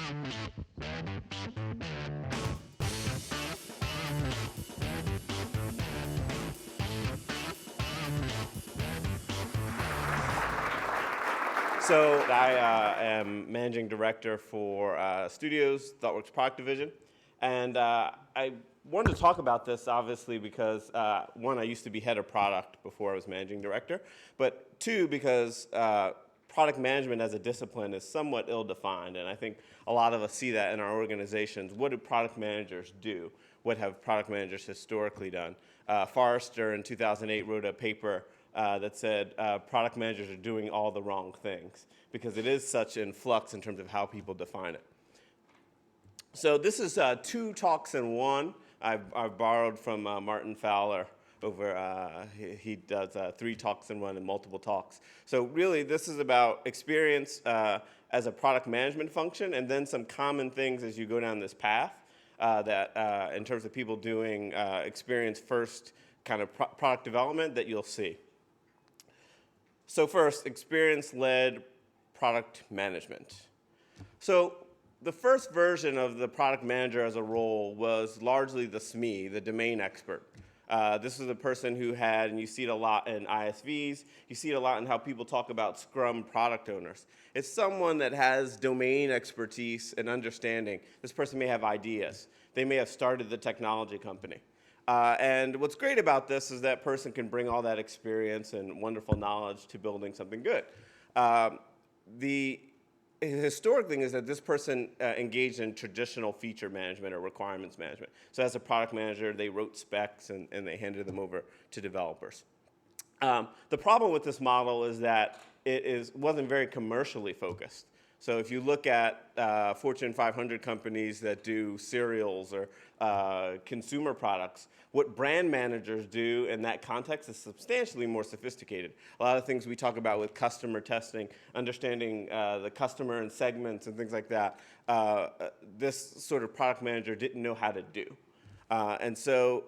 So I am managing director for Studios, ThoughtWorks product division, and I wanted to talk about this obviously because one, I used to be head of product before I was managing director, but two, because product management as a discipline is somewhat ill-defined, and I think a lot of us see that in our organizations. What do product managers do? What have product managers historically done? Forrester in 2008 wrote a paper that said product managers are doing all the wrong things because it is such in flux in terms of how people define it. So this is two talks in one. I've borrowed from Martin Fowler over, he does 3 talks in one and multiple talks. So really this is about experience as a product management function and then some common things as you go down this path that in terms of people doing experience first kind of product development that you'll see. So first, experience-led product management. So the first version of the product manager as a role was largely the SME, the domain expert. This is a person who had, and you see it a lot in ISVs, you see it a lot in how people talk about Scrum product owners. It's someone that has domain expertise and understanding. This person may have ideas. They may have started the technology company. And what's great about this is that person can bring all that experience and wonderful knowledge to building something good. The historic thing is that this person engaged in traditional feature management or requirements management. So as a product manager, they wrote specs and they handed them over to developers. The problem with this model is that it wasn't very commercially focused. So if you look at Fortune 500 companies that do cereals or consumer products, what brand managers do in that context is substantially more sophisticated. A lot of things we talk about with customer testing, understanding the customer and segments and things like that, this sort of product manager didn't know how to do. And so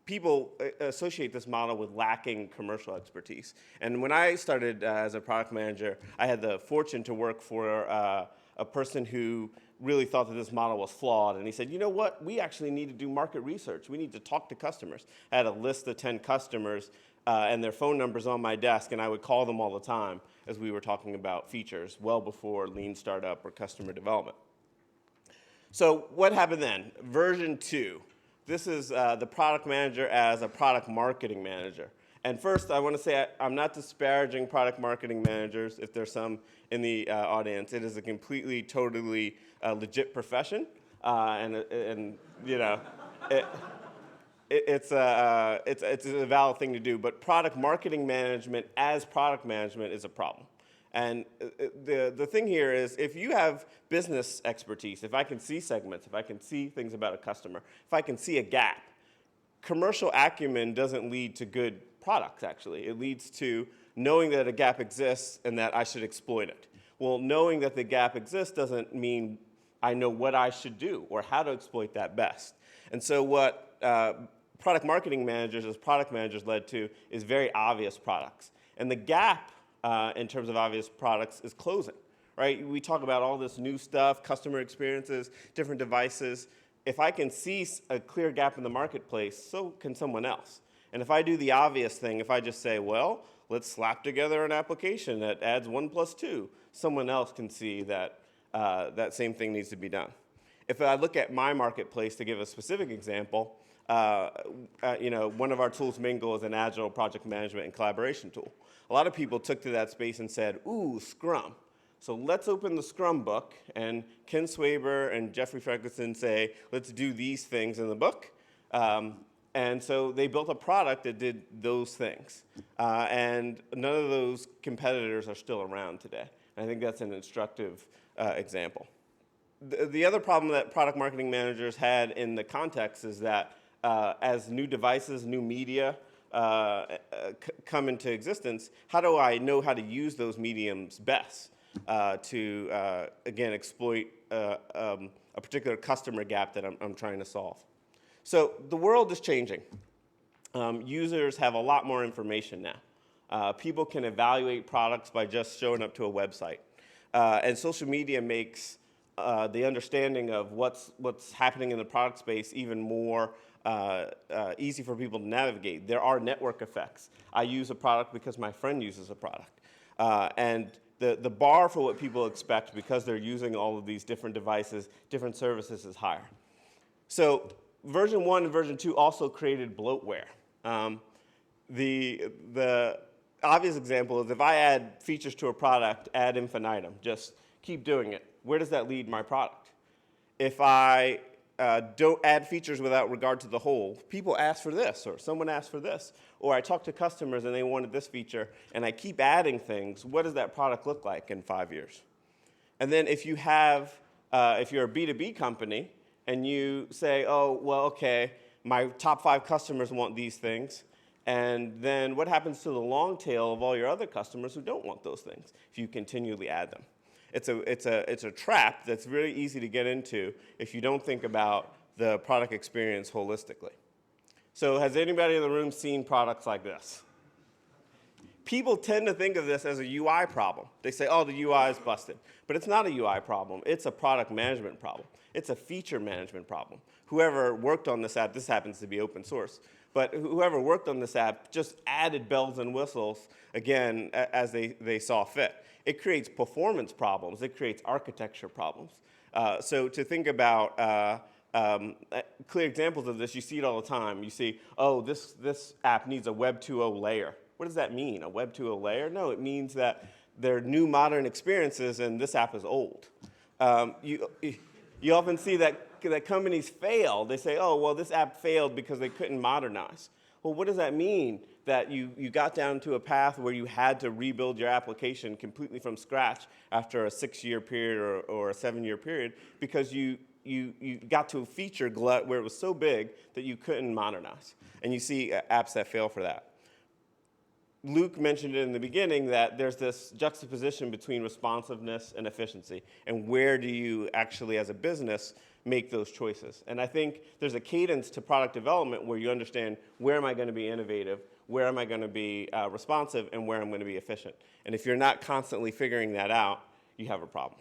people associate this model with lacking commercial expertise. And when I started as a product manager, I had the fortune to work for a person who really thought that this model was flawed. And he said, you know what, we actually need to do market research. We need to talk to customers. I had a list of 10 customers and their phone numbers on my desk, and I would call them all the time as we were talking about features, well before lean startup or customer development. So what happened then? Version 2. This is the product manager as a product marketing manager. And first, I want to say I'm not disparaging product marketing managers, if there's some in the audience. It is a completely, totally legit profession, and you know, it's a valid thing to do. But product marketing management as product management is a problem. And the thing here is, if you have business expertise, if I can see segments, if I can see things about a customer, if I can see a gap, commercial acumen doesn't lead to good products, actually. It leads to knowing that a gap exists and that I should exploit it. Well, knowing that the gap exists doesn't mean I know what I should do or how to exploit that best. And so what product marketing managers as product managers led to is very obvious products. And the gap in terms of obvious products is closing, right? We talk about all this new stuff, customer experiences, different devices. If I can see a clear gap in the marketplace, so can someone else. And if I do the obvious thing, if I just say, well, let's slap together an application that adds 1 + 2, someone else can see that that same thing needs to be done. If I look at my marketplace, to give a specific example, you know, one of our tools, Mingle, is an agile project management and collaboration tool. A lot of people took to that space and said, ooh, Scrum. So let's open the Scrum book, and Ken Swaber and Jeffrey Frankelson say, let's do these things in the book. And so they built a product that did those things. And none of those competitors are still around today. And I think that's an instructive example. The other problem that product marketing managers had in the context is that as new devices, new media come into existence, how do I know how to use those mediums best to, again, exploit a particular customer gap that I'm trying to solve? So the world is changing. Users have a lot more information now. People can evaluate products by just showing up to a website. And social media makes the understanding of what's happening in the product space even more easy for people to navigate. There are network effects. I use a product because my friend uses a product. And the bar for what people expect, because they're using all of these different devices, different services, is higher. So version 1 and version 2 also created bloatware. The obvious example is if I add features to a product ad infinitum, just keep doing it, where does that lead my product? If I don't add features without regard to the whole, people ask for this, or someone asked for this, or I talk to customers and they wanted this feature, and I keep adding things, what does that product look like in 5 years? And then if you have, if you're a B2B company, and you say, oh, well, okay, my top 5 customers want these things, and then what happens to the long tail of all your other customers who don't want those things if you continually add them? It's a trap that's really easy to get into if you don't think about the product experience holistically. So has anybody in the room seen products like this? People tend to think of this as a UI problem. They say, oh, the UI is busted. But it's not a UI problem. It's a product management problem. It's a feature management problem. Whoever worked on this app, this happens to be open source, but whoever worked on this app just added bells and whistles, again, as they saw fit. It creates performance problems. It creates architecture problems. So to think about clear examples of this, you see it all the time. You see, oh, this app needs a Web 2.0 layer. What does that mean, a Web 2.0 layer? No, it means that they're new modern experiences and this app is old. You often see that companies fail. They say, oh, well, this app failed because they couldn't modernize. Well, what does that mean? That you got down to a path where you had to rebuild your application completely from scratch after a 6-year period or a 7-year period because you got to a feature glut where it was so big that you couldn't modernize. And you see apps that fail for that. Luke mentioned it in the beginning that there's this juxtaposition between responsiveness and efficiency, and where do you actually, as a business, make those choices? And I think there's a cadence to product development where you understand where am I going to be innovative, where am I going to be responsive, and where I'm going to be efficient. And if you're not constantly figuring that out, you have a problem.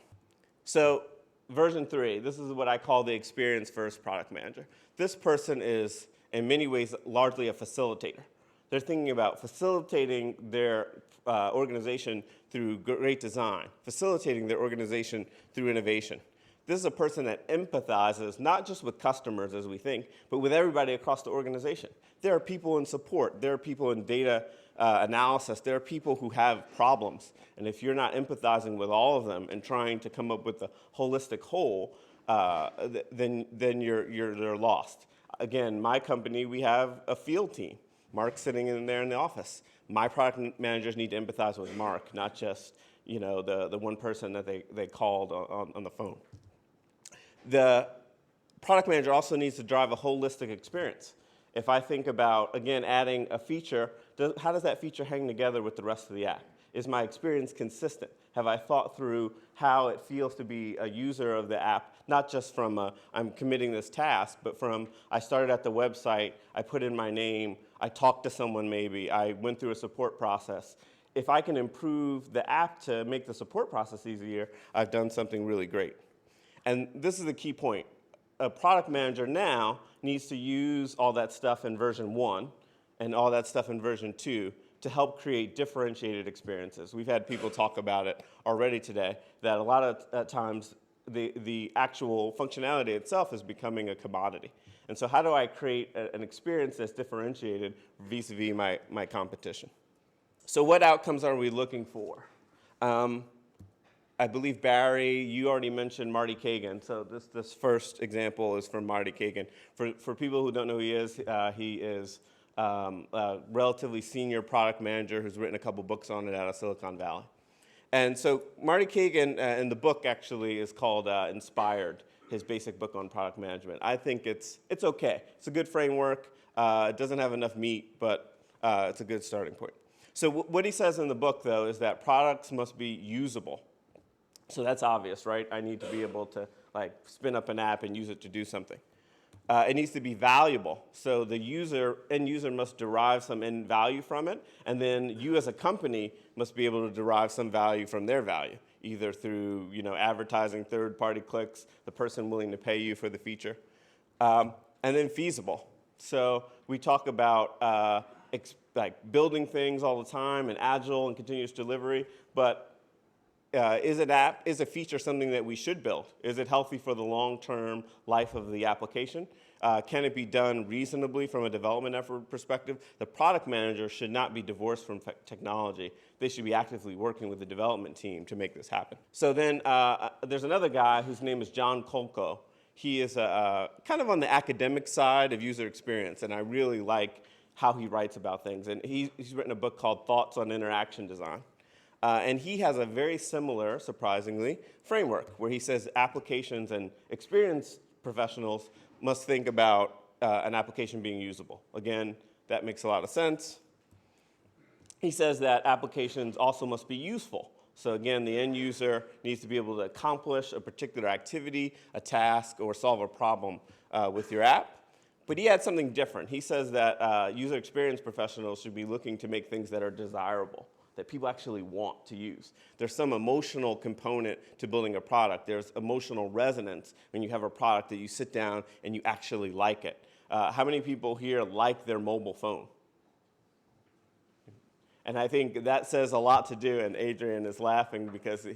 So version 3, this is what I call the experience-first product manager. This person is, in many ways, largely a facilitator. They're thinking about facilitating their organization through great design, facilitating their organization through innovation. This is a person that empathizes not just with customers as we think, but with everybody across the organization. There are people in support. There are people in data analysis. There are people who have problems. And if you're not empathizing with all of them and trying to come up with a holistic whole, then you're lost. Again, my company, we have a field team. Mark's sitting in there in the office. My product managers need to empathize with Mark, not just the one person that they called on the phone. The product manager also needs to drive a holistic experience. If I think about, again, adding a feature, how does that feature hang together with the rest of the app? Is my experience consistent? Have I thought through how it feels to be a user of the app, not just from I'm committing this task, but from I started at the website, I put in my name, I talked to someone maybe, I went through a support process. If I can improve the app to make the support process easier, I've done something really great. And this is the key point. A product manager now needs to use all that stuff in version 1 and all that stuff in version 2 to help create differentiated experiences. We've had people talk about it already today, that a lot of times the actual functionality itself is becoming a commodity. And so how do I create an experience that's differentiated vis-a-vis my competition? So what outcomes are we looking for? I believe, Barry, you already mentioned Marty Kagan. So this first example is from Marty Kagan. For people who don't know who he is a relatively senior product manager who's written a couple books on it out of Silicon Valley. And so Marty Kagan, in the book actually, is called Inspired, his basic book on product management. I think it's okay. It's a good framework. It doesn't have enough meat, but it's a good starting point. So what he says in the book, though, is that products must be usable. So that's obvious, right? I need to be able to spin up an app and use it to do something. It needs to be valuable. So the end user must derive some end value from it, and then you as a company must be able to derive some value from their value. either through advertising, third-party clicks, the person willing to pay you for the feature, and then feasible. So we talk about like building things all the time and agile and continuous delivery, but is a feature something that we should build? Is it healthy for the long-term life of the application? Can it be done reasonably from a development effort perspective? The product manager should not be divorced from technology. They should be actively working with the development team to make this happen. So then there's another guy whose name is John Kolko. He is kind of on the academic side of user experience, and I really like how he writes about things. And he's written a book called Thoughts on Interaction Design. And he has a very similar, surprisingly, framework where he says applications and experience professionals must think about an application being usable. Again, that makes a lot of sense. He says that applications also must be useful. So again, the end user needs to be able to accomplish a particular activity, a task, or solve a problem with your app. But he had something different. He says that user experience professionals should be looking to make things that are desirable, that people actually want to use. There's some emotional component to building a product. There's emotional resonance when you have a product that you sit down and you actually like it. How many people here like their mobile phone? And I think that says a lot to do, and Adrian is laughing because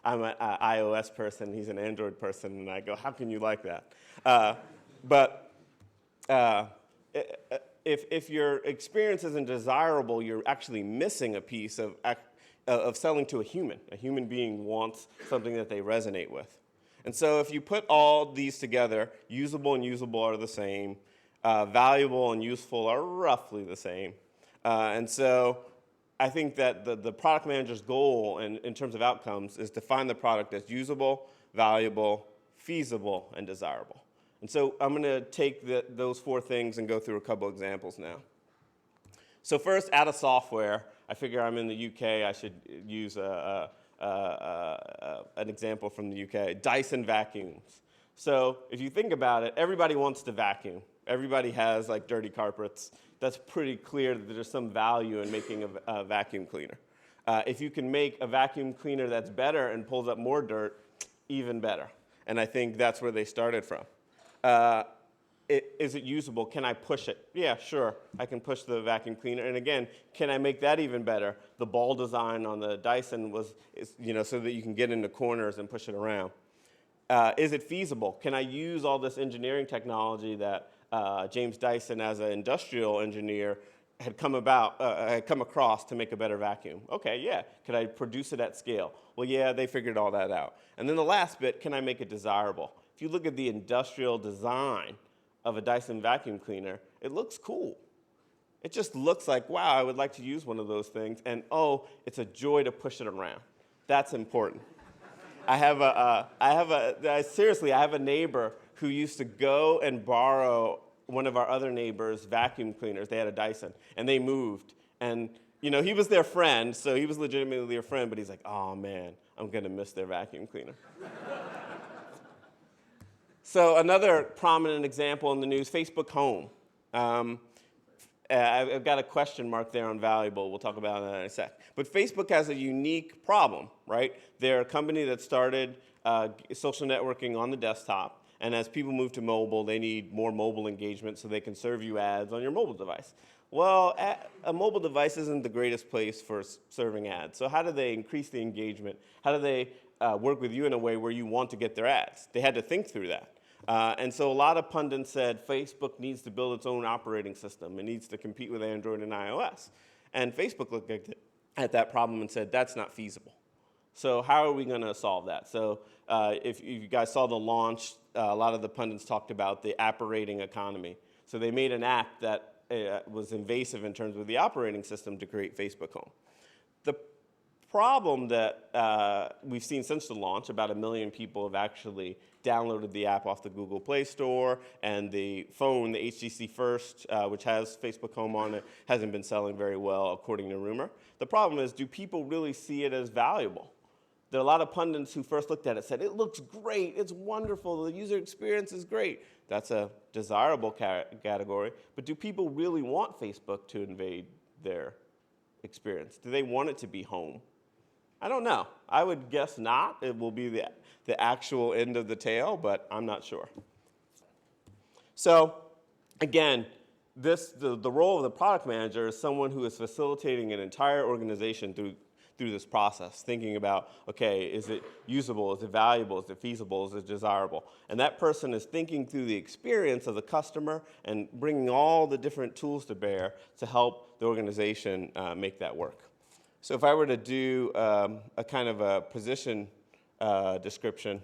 I'm an iOS person, he's an Android person, and I go, how can you like that? If your experience isn't desirable, you're actually missing a piece of selling to a human. A human being wants something that they resonate with. And so if you put all these together, usable and usable are the same, valuable and useful are roughly the same. And so I think that the product manager's goal in terms of outcomes is to find the product that's usable, valuable, feasible, and desirable. And so I'm going to take those four things and go through a couple examples now. So first, out of software, I figure I'm in the UK, I should use an example from the UK, Dyson vacuums. So if you think about it, everybody wants to vacuum. Everybody has like dirty carpets. That's pretty clear that there's some value in making a vacuum cleaner. If you can make a vacuum cleaner that's better and pulls up more dirt, even better. And I think that's where they started from. Is it usable? Can I push it? Yeah, sure. I can push the vacuum cleaner. And again, can I make that even better? The ball design on the Dyson so that you can get into corners and push it around. Is it feasible? Can I use all this engineering technology that James Dyson, as an industrial engineer, had come across to make a better vacuum? Okay, yeah. Could I produce it at scale? Well, yeah, they figured all that out. And then the last bit, can I make it desirable? If you look at the industrial design of a Dyson vacuum cleaner, it looks cool. It just looks like, wow, I would like to use one of those things, and oh, it's a joy to push it around. That's important. I have a neighbor who used to go and borrow one of our other neighbors' vacuum cleaners. They had a Dyson, and they moved. And he was their friend, so he was legitimately their friend, but he's like, oh man, I'm gonna miss their vacuum cleaner. So another prominent example in the news, Facebook Home. I've got a question mark there on valuable. We'll talk about that in a sec. But Facebook has a unique problem, right? They're a company that started social networking on the desktop. And as people move to mobile, they need more mobile engagement so they can serve you ads on your mobile device. Well, a mobile device isn't the greatest place for serving ads. So how do they increase the engagement? How do they work with you in a way where you want to get their ads? They had to think through that. And so a lot of pundits said Facebook needs to build its own operating system. It needs to compete with Android and iOS. And Facebook looked at that problem and said, that's not feasible. So how are we going to solve that? So if you guys saw the launch, a lot of the pundits talked about the operating economy. So they made an app that was invasive in terms of the operating system to create Facebook Home. The problem that we've seen since the launch, about 1 million people have actually downloaded the app off the Google Play Store, and the phone, the HTC First, which has Facebook Home on it, hasn't been selling very well, according to rumor. The problem is, do people really see it as valuable? There are a lot of pundits who first looked at it said, it looks great, it's wonderful, the user experience is great. That's a desirable category, but do people really want Facebook to invade their experience? Do they want it to be home? I don't know. I would guess not. It will be the actual end of the tail, but I'm not sure. So again, the role of the product manager is someone who is facilitating an entire organization through this process, thinking about, okay, is it usable, is it valuable, is it feasible, is it desirable? And that person is thinking through the experience of the customer and bringing all the different tools to bear to help the organization make that work. So if I were to do a kind of a position description,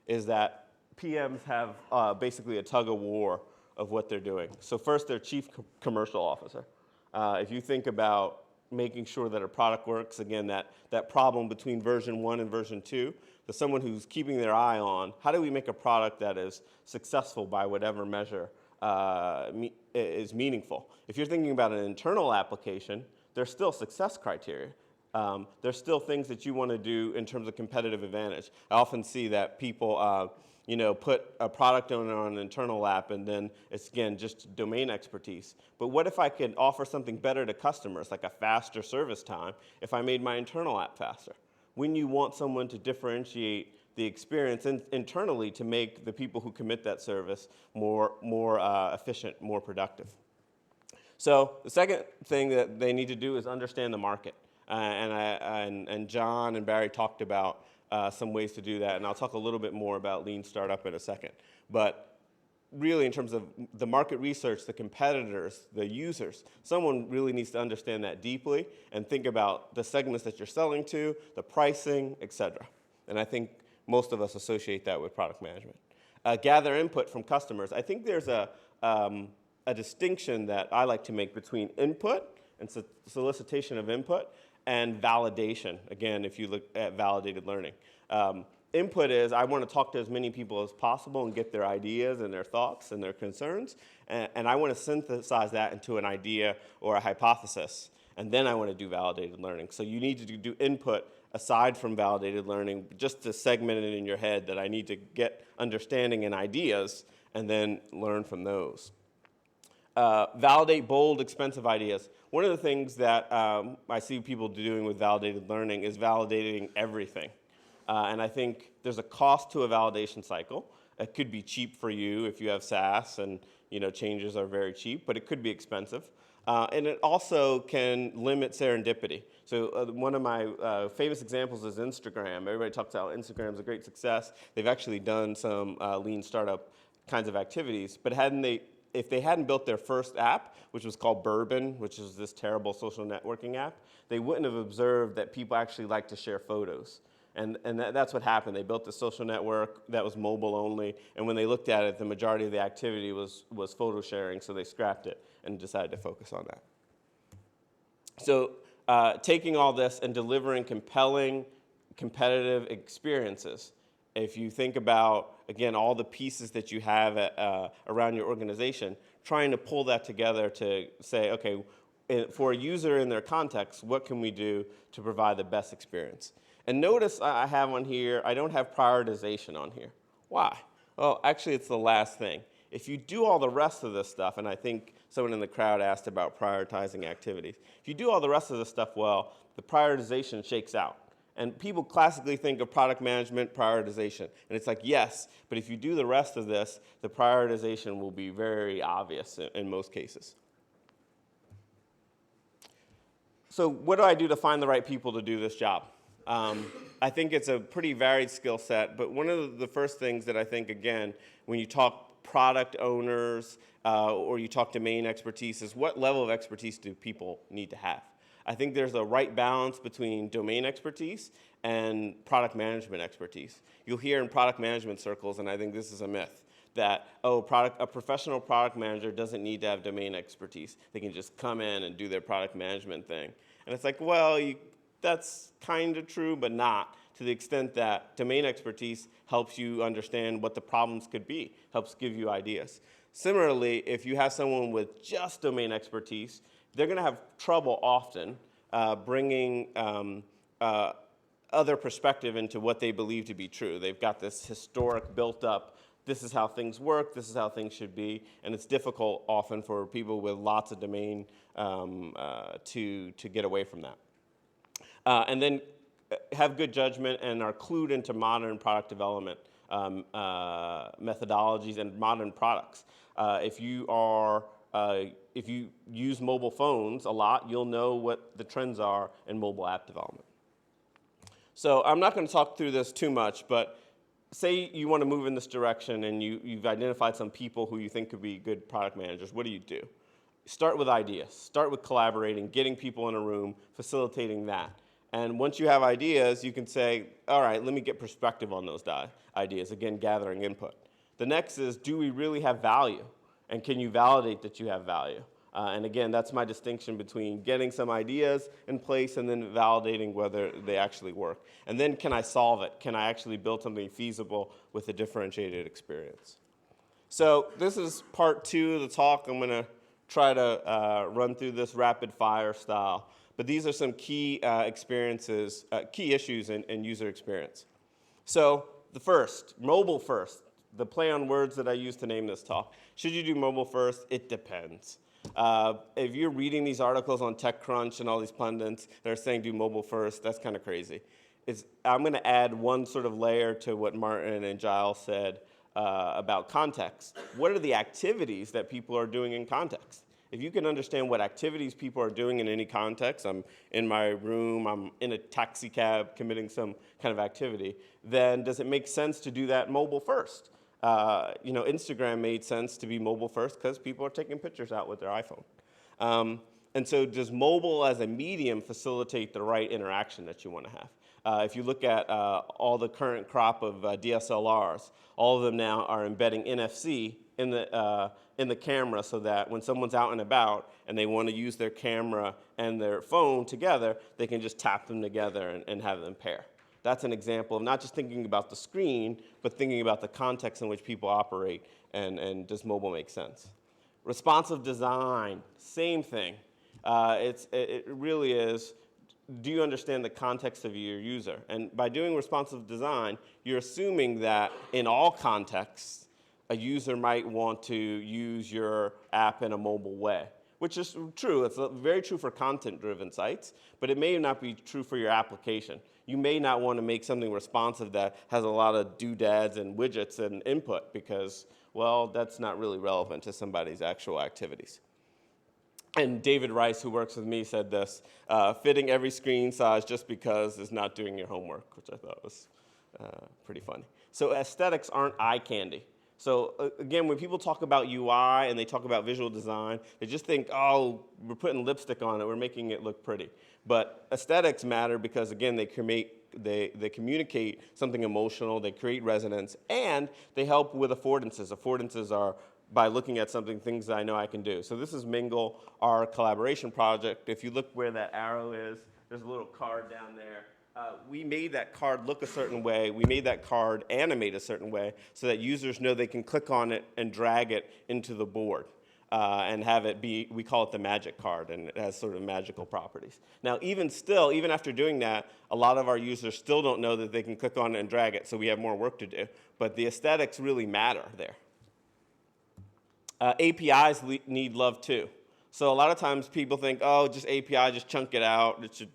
is that PMs have basically a tug of war of what they're doing. So first, they're chief commercial officer. If you think about making sure that a product works, again, that problem between version 1 and version 2, there's someone who's keeping their eye on, how do we make a product that is successful by whatever measure is meaningful? If you're thinking about an internal application, there's still success criteria. There's still things that you want to do in terms of competitive advantage. I often see that people put a product owner on an internal app and then it's, again, just domain expertise. But what if I could offer something better to customers, like a faster service time, if I made my internal app faster? When you want someone to differentiate the experience internally to make the people who commit that service more efficient, more productive. So the second thing that they need to do is understand the market. And John and Barry talked about some ways to do that, and I'll talk a little bit more about Lean Startup in a second. But really, in terms of the market research, the competitors, the users, someone really needs to understand that deeply and think about the segments that you're selling to, the pricing, et cetera. And I think most of us associate that with product management. Gather input from customers. I think there's a distinction that I like to make between input and solicitation of input and validation, again, if you look at validated learning. Input is, I want to talk to as many people as possible and get their ideas and their thoughts and their concerns, and I want to synthesize that into an idea or a hypothesis, and then I want to do validated learning. So you need to do input aside from validated learning, just to segment it in your head that I need to get understanding and ideas and then learn from those. Validate bold, expensive ideas. One of the things that I see people doing with validated learning is validating everything. And I think there's a cost to a validation cycle. It could be cheap for you if you have SaaS and changes are very cheap, but it could be expensive. And it also can limit serendipity. So one of my famous examples is Instagram. Everybody talks about Instagram's a great success. They've actually done some lean startup kinds of activities, but if they hadn't built their first app, which was called Bourbon, which is this terrible social networking app, they wouldn't have observed that people actually like to share photos. And that's what happened. They built the social network that was mobile only, and when they looked at it, the majority of the activity was photo sharing, so they scrapped it and decided to focus on that. So taking all this and delivering compelling, competitive experiences. If you think about, again, all the pieces that you have around your organization, trying to pull that together to say, okay, for a user in their context, what can we do to provide the best experience? And notice I have on here, I don't have prioritization on here. Why? Well, actually, it's the last thing. If you do all the rest of this stuff, and I think someone in the crowd asked about prioritizing activities, if you do all the rest of this stuff well, the prioritization shakes out. And people classically think of product management prioritization. And it's like, yes, but if you do the rest of this, the prioritization will be very obvious in most cases. So what do I do to find the right people to do this job? I think it's a pretty varied skill set, but one of the first things that I think, again, when you talk product owners or you talk domain expertise is what level of expertise do people need to have? I think there's a right balance between domain expertise and product management expertise. You'll hear in product management circles, and I think this is a myth, that, a professional product manager doesn't need to have domain expertise. They can just come in and do their product management thing. And it's like, well, that's kind of true, but not, to the extent that domain expertise helps you understand what the problems could be, helps give you ideas. Similarly, if you have someone with just domain expertise, they're going to have trouble often bringing other perspective into what they believe to be true. They've got this historic built up, this is how things work, this is how things should be, and it's difficult often for people with lots of domain to get away from that. And then have good judgment and are clued into modern product development methodologies and modern products. If you use mobile phones a lot, you'll know what the trends are in mobile app development. So I'm not going to talk through this too much, but say you want to move in this direction and you've identified some people who you think could be good product managers. What do? Start with ideas. Start with collaborating, getting people in a room, facilitating that. And once you have ideas, you can say, all right, let me get perspective on those ideas. Again, gathering input. The next is, do we really have value? And can you validate that you have value? And again, that's my distinction between getting some ideas in place and then validating whether they actually work. And then can I solve it? Can I actually build something feasible with a differentiated experience? So this is part 2 of the talk. I'm going to try to run through this rapid fire style. But these are some key key issues in user experience. So the first, mobile first, the play on words that I use to name this talk. Should you do mobile first? It depends. If you're reading these articles on TechCrunch and all these pundits that are saying do mobile first, that's kind of crazy. I'm going to add one sort of layer to what Martin and Giles said about context. What are the activities that people are doing in context? If you can understand what activities people are doing in any context, I'm in my room, I'm in a taxi cab committing some kind of activity, then does it make sense to do that mobile first? Instagram made sense to be mobile first because people are taking pictures out with their iPhone. And so does mobile as a medium facilitate the right interaction that you want to have? If you look at all the current crop of DSLRs, all of them now are embedding NFC in the camera so that when someone's out and about and they want to use their camera and their phone together, they can just tap them together and have them pair. That's an example of not just thinking about the screen, but thinking about the context in which people operate, and does mobile make sense? Responsive design, same thing. It really is, do you understand the context of your user? And by doing responsive design, you're assuming that in all contexts, a user might want to use your app in a mobile way, which is true. It's very true for content-driven sites, but it may not be true for your application. You may not want to make something responsive that has a lot of doodads and widgets and input because, well, that's not really relevant to somebody's actual activities. And David Rice, who works with me, said this, fitting every screen size just because is not doing your homework, which I thought was pretty funny. So aesthetics aren't eye candy. So again, when people talk about UI and they talk about visual design, they just think, oh, we're putting lipstick on it, we're making it look pretty. But aesthetics matter because, again, they communicate something emotional, they create resonance, and they help with affordances. Affordances are by looking at something, things that I know I can do. So this is Mingle, our collaboration project. If you look where that arrow is, there's a little card down there. We made that card look a certain way. We made that card animate a certain way so that users know they can click on it and drag it into the board and have it be, we call it the magic card, and it has sort of magical properties. Now, even after doing that, a lot of our users still don't know that they can click on it and drag it, so we have more work to do. But the aesthetics really matter there. APIs need love too. So a lot of times people think, oh, just API, just chunk it out, it should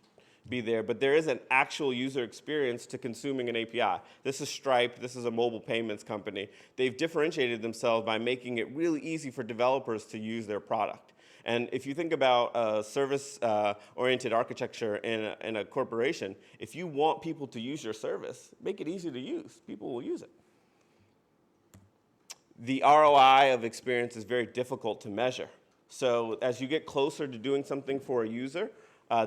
be there, but there is an actual user experience to consuming an API. This is Stripe, this is a mobile payments company. They've differentiated themselves by making it really easy for developers to use their product. And if you think about service-oriented architecture in a corporation, if you want people to use your service, make it easy to use. People will use it. The ROI of experience is very difficult to measure. So as you get closer to doing something for a user,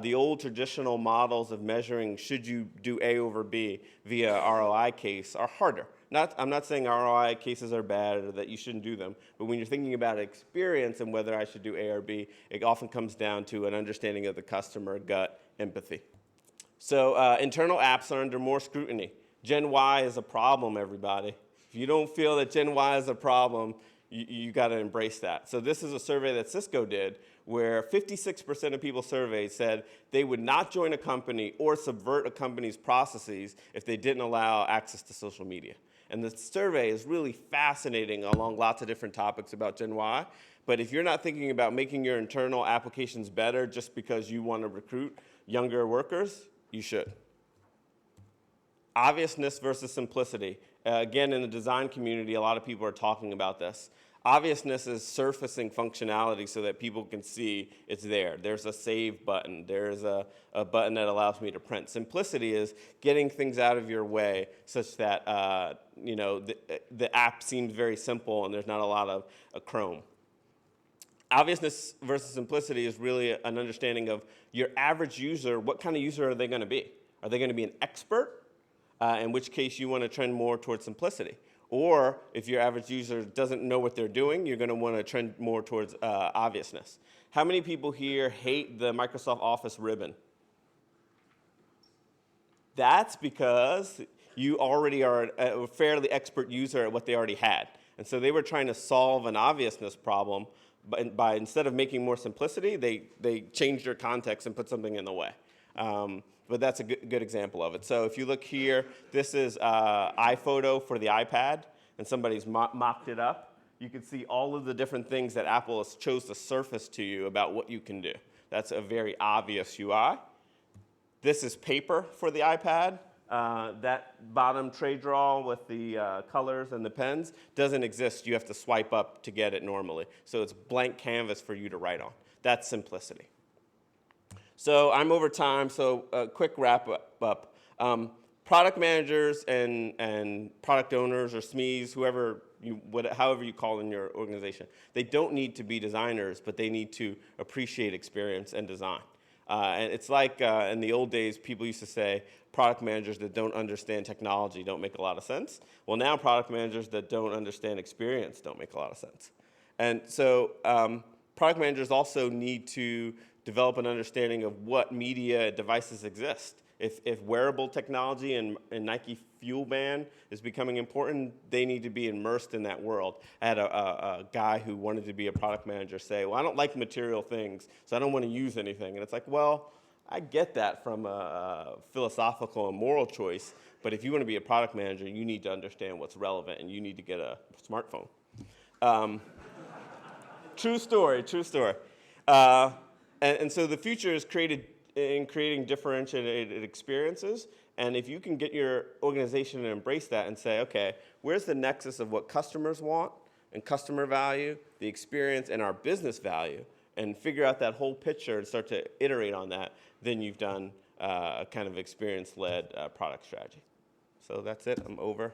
the old traditional models of measuring should you do A over B via ROI case are harder. I'm not saying ROI cases are bad or that you shouldn't do them, but when you're thinking about experience and whether I should do A or B, it often comes down to an understanding of the customer, gut, empathy. So internal apps are under more scrutiny. Gen Y is a problem, everybody. If you don't feel that Gen Y is a problem, you got to embrace that. So this is a survey that Cisco did where 56% of people surveyed said they would not join a company or subvert a company's processes if they didn't allow access to social media. And the survey is really fascinating along lots of different topics about Gen Y. But if you're not thinking about making your internal applications better just because you want to recruit younger workers, you should. Obviousness versus simplicity. Again, in the design community, a lot of people are talking about this. Obviousness is surfacing functionality so that people can see it's there. There's a save button. There's a button that allows me to print. Simplicity is getting things out of your way such that the app seems very simple and there's not a lot of Chrome. Obviousness versus simplicity is really an understanding of your average user. What kind of user are they going to be? Are they going to be an expert? In which case you want to trend more towards simplicity. Or if your average user doesn't know what they're doing, you're going to want to trend more towards obviousness. How many people here hate the Microsoft Office ribbon? That's because you already are a fairly expert user at what they already had. And so they were trying to solve an obviousness problem, but by instead of making more simplicity, they changed their context and put something in the way. But that's a good example of it. So if you look here, this is iPhoto for the iPad, and somebody's mocked it up. You can see all of the different things that Apple has chose to surface to you about what you can do. That's a very obvious UI. This is paper for the iPad. That bottom tray draw with the colors and the pens doesn't exist. You have to swipe up to get it normally. So it's blank canvas for you to write on. That's simplicity. So I'm over time, so a quick wrap up. Product managers and product owners or SMEs, however you call in your organization, they don't need to be designers, but they need to appreciate experience and design. And it's like in the old days, people used to say product managers that don't understand technology don't make a lot of sense. Well, now product managers that don't understand experience don't make a lot of sense. And so product managers also need to develop an understanding of what media devices exist. If wearable technology and Nike Fuel Band is becoming important, they need to be immersed in that world. I had a guy who wanted to be a product manager say, well, I don't like material things, so I don't want to use anything. And it's like, well, I get that from a philosophical and moral choice, but if you want to be a product manager, you need to understand what's relevant, and you need to get a smartphone. True story, true story. And so the future is created in creating differentiated experiences. And if you can get your organization to embrace that and say, okay, where's the nexus of what customers want and customer value, the experience, and our business value, and figure out that whole picture and start to iterate on that, then you've done a kind of experience-led product strategy. So that's it. I'm over.